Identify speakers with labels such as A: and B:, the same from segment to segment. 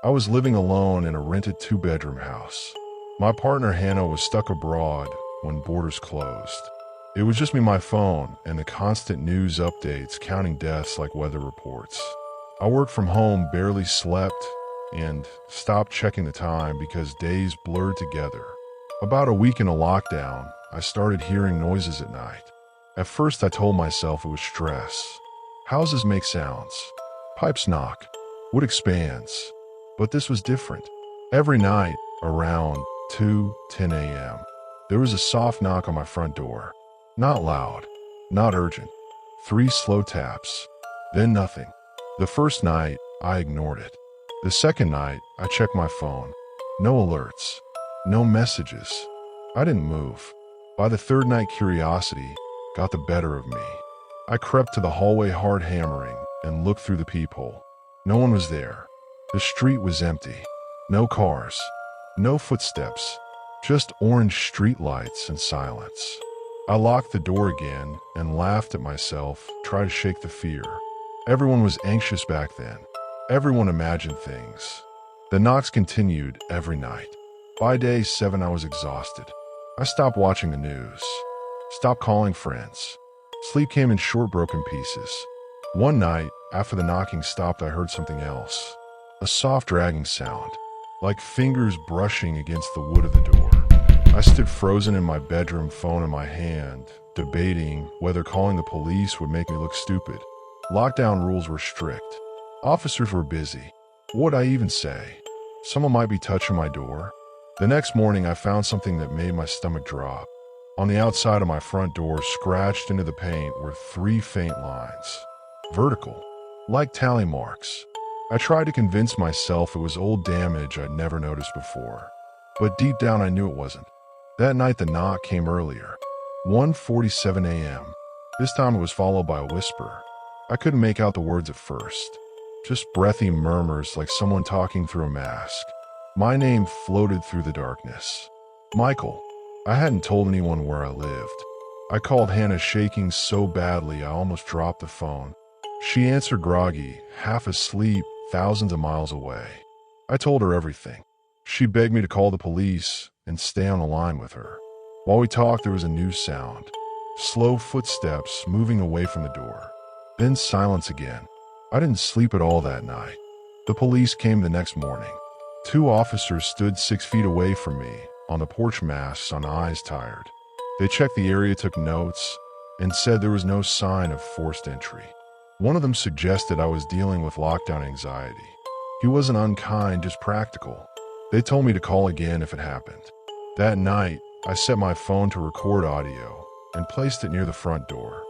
A: I was living alone in a rented two-bedroom house. My partner Hannah was stuck abroad when borders closed. It was just me, my phone, and the constant news updates counting deaths like weather reports. I worked from home, barely slept, and stopped checking the time because days blurred together. About a week into lockdown, I started hearing noises at night. At first I told myself it was stress. Houses make sounds. Pipes knock. Wood expands. But this was different. Every night, around 2:10 a.m., there was a soft knock on my front door. Not loud, not urgent. 3 slow taps. Then nothing. The first night, I ignored it. The second night, I checked my phone. No alerts. No messages. I didn't move. By the third night, curiosity got the better of me. I crept to the hallway, hard hammering, and looked through the peephole. No one was there. The street was empty. No cars. No footsteps. Just orange streetlights and silence. I locked the door again and laughed at myself, tried to shake the fear. Everyone was anxious back then. Everyone imagined things. The knocks continued every night. By day 7, I was exhausted. I stopped watching the news. Stopped calling friends. Sleep came in short, broken pieces. One night, after the knocking stopped, I heard something else. A soft dragging sound, like fingers brushing against the wood of the door. I stood frozen in my bedroom, phone in my hand, debating whether calling the police would make me look stupid. Lockdown rules were strict. Officers were busy. What would I even say? Someone might be touching my door. The next morning, I found something that made my stomach drop. On the outside of my front door, scratched into the paint, were 3 faint lines. Vertical, like tally marks. I tried to convince myself it was old damage I'd never noticed before. But deep down I knew it wasn't. That night the knock came earlier. 1:47 a.m. This time it was followed by a whisper. I couldn't make out the words at first. Just breathy murmurs like someone talking through a mask. My name floated through the darkness. Michael. I hadn't told anyone where I lived. I called Hannah, shaking so badly I almost dropped the phone. She answered groggy, half asleep, thousands of miles away. I told her everything. She begged me to call the police and stay on the line with her. While we talked, there was a new sound. Slow footsteps moving away from the door. Then silence again. I didn't sleep at all that night. The police came the next morning. 2 officers stood 6 feet away from me, on the porch, masks on, eyes tired. They checked the area, took notes, and said there was no sign of forced entry. One of them suggested I was dealing with lockdown anxiety. He wasn't unkind, just practical. They told me to call again if it happened. That night, I set my phone to record audio and placed it near the front door.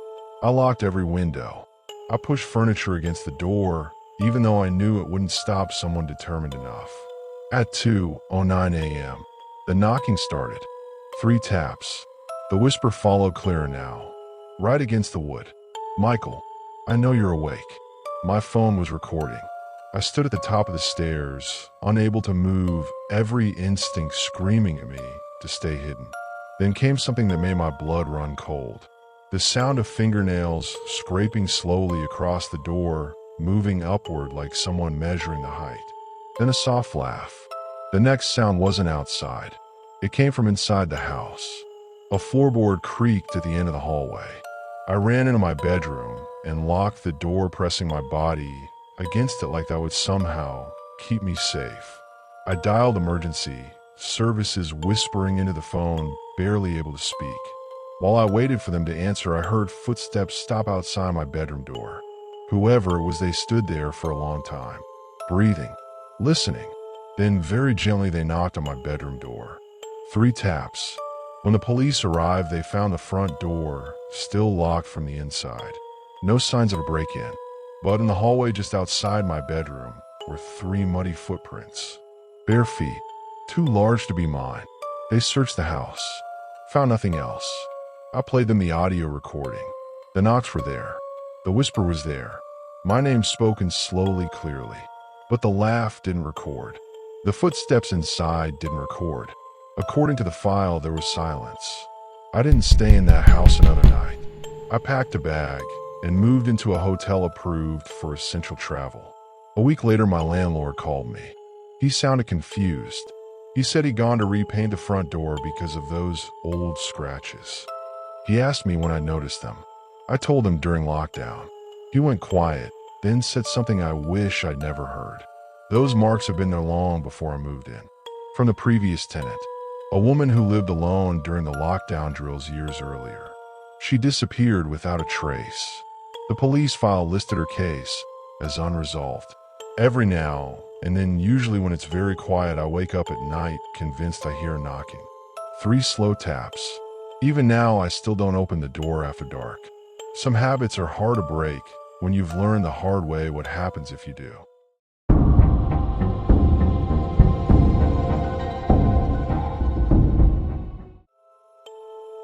A: I locked every window. I pushed furniture against the door, even though I knew it wouldn't stop someone determined enough. At 2:09 a.m., the knocking started. 3 taps. The whisper followed, clearer now, right against the wood. Michael, I know you're awake. My phone was recording. I stood at the top of the stairs, unable to move, every instinct screaming at me to stay hidden. Then came something that made my blood run cold. The sound of fingernails scraping slowly across the door, moving upward like someone measuring the height. Then a soft laugh. The next sound wasn't outside. It came from inside the house. A floorboard creaked at the end of the hallway. I ran into my bedroom and locked the door, pressing my body against it like that would somehow keep me safe. I dialed emergency services, whispering into the phone, barely able to speak. While I waited for them to answer, I heard footsteps stop outside my bedroom door. Whoever it was, they stood there for a long time, breathing, listening. Then very gently they knocked on my bedroom door. 3 taps. When the police arrived, they found the front door still locked from the inside. No signs of a break-in. But in the hallway just outside my bedroom were 3 muddy footprints. Bare feet, too large to be mine. They searched the house. Found nothing else. I played them the audio recording. The knocks were there. The whisper was there. My name spoken slowly, clearly. But the laugh didn't record. The footsteps inside didn't record. According to the file, there was silence. I didn't stay in that house another night. I packed a bag and moved into a hotel approved for essential travel. A week later, my landlord called me. He sounded confused. He said he'd gone to repaint the front door because of those old scratches. He asked me when I noticed them. I told him during lockdown. He went quiet, then said something I wish I'd never heard. Those marks have been there long before I moved in. From the previous tenant, a woman who lived alone during the lockdown drills years earlier. She disappeared without a trace. The police file listed her case as unresolved. Every now and then, usually when it's very quiet, I wake up at night convinced I hear knocking. 3 slow taps. Even now, I still don't open the door after dark. Some habits are hard to break when you've learned the hard way what happens if you do.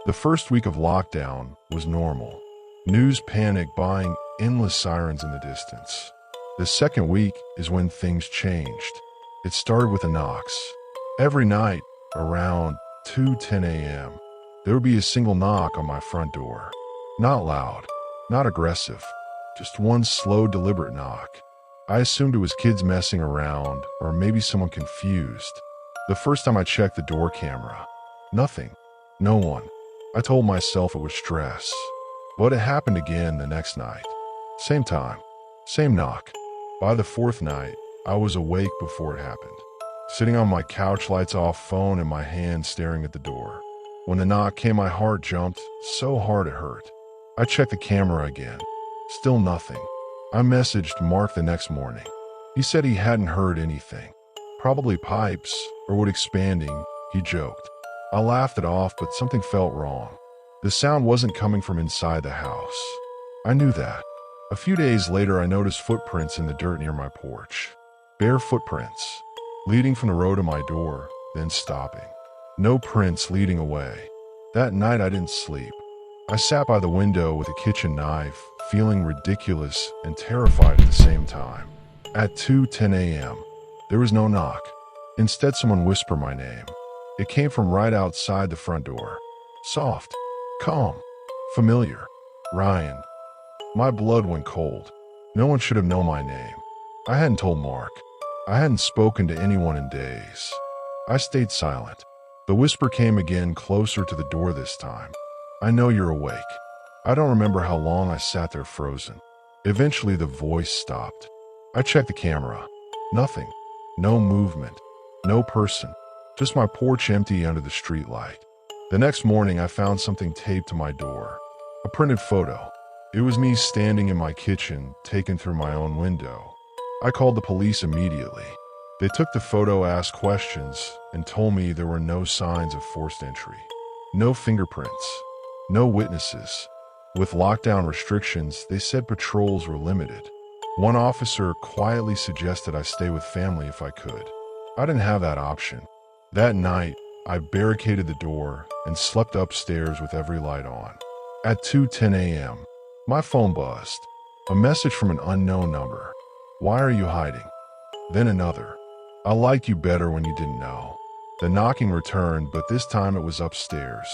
A: The first week of lockdown was normal. News panic buying, endless sirens in the distance. The second week is when things changed. It started with the knocks. Every night, around 2:10 a.m., there would be a single knock on my front door. Not loud, not aggressive, just one slow, deliberate knock. I assumed it was kids messing around, or maybe someone confused. The first time I checked the door camera, nothing, no one. I told myself it was stress. But it happened again the next night. Same time, same knock. By the 4th night, I was awake before it happened. Sitting on my couch, lights off, phone in my hand, staring at the door. When the knock came, my heart jumped so hard it hurt. I checked the camera again. Still nothing. I messaged Mark the next morning. He said he hadn't heard anything. Probably pipes, or wood expanding, he joked. I laughed it off, but something felt wrong. The sound wasn't coming from inside the house. I knew that. A few days later, I noticed footprints in the dirt near my porch. Bare footprints, leading from the road to my door, then stopping. No prints leading away. That night I didn't sleep. I sat by the window with a kitchen knife, feeling ridiculous and terrified at the same time. At 2:10 a.m., there was no knock. Instead, someone whispered my name. It came from right outside the front door. Soft, calm, familiar. Ryan. My blood went cold. No one should have known my name. I hadn't told Mark. I hadn't spoken to anyone in days. I stayed silent. The whisper came again, closer to the door this time. I know you're awake. I don't remember how long I sat there frozen. Eventually the voice stopped. I checked the camera. Nothing. No movement. No person. Just my porch empty under the streetlight. The next morning I found something taped to my door. A printed photo. It was me standing in my kitchen, taken through my own window. I called the police immediately. They took the photo, asked questions, and told me there were no signs of forced entry. No fingerprints. No witnesses. With lockdown restrictions, they said patrols were limited. One officer quietly suggested I stay with family if I could. I didn't have that option. That night, I barricaded the door and slept upstairs with every light on. At 2:10 a.m., my phone buzzed. A message from an unknown number. Why are you hiding? Then another. I liked you better when you didn't know. The knocking returned, but this time it was upstairs.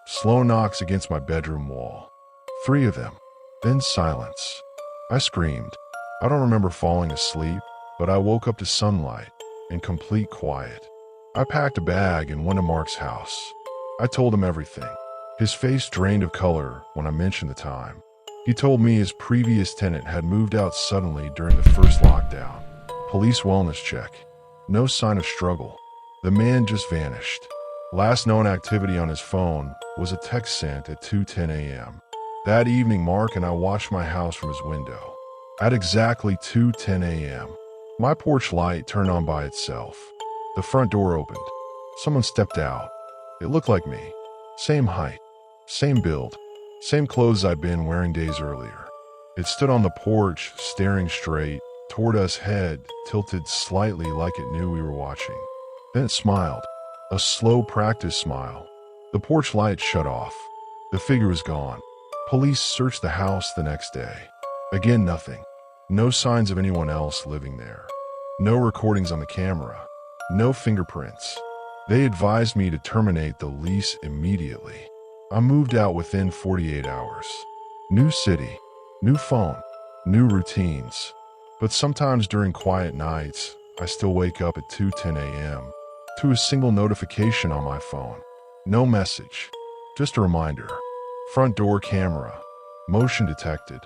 A: Slow knocks against my bedroom wall. 3 of them. Then silence. I screamed. I don't remember falling asleep, but I woke up to sunlight and complete quiet. I packed a bag and went to Mark's house. I told him everything. His face drained of color when I mentioned the time. He told me his previous tenant had moved out suddenly during the first lockdown. Police wellness check. No sign of struggle. The man just vanished. Last known activity on his phone was a text sent at 2:10 a.m. That evening, Mark and I watched my house from his window. At exactly 2:10 a.m., my porch light turned on by itself. The front door opened. Someone stepped out. It looked like me. Same height, same build, same clothes I'd been wearing days earlier. It stood on the porch, staring straight toward us, head tilted slightly like it knew we were watching. Then it smiled. A slow, practiced smile. The porch light shut off. The figure was gone. Police searched the house the next day. Again, nothing. No signs of anyone else living there. No recordings on the camera. No fingerprints. They advised me to terminate the lease immediately. I moved out within 48 hours. New city, new phone, new routines. But sometimes during quiet nights, I still wake up at 2:10 a.m. to a single notification on my phone. No message, just a reminder. Front door camera. Motion detected.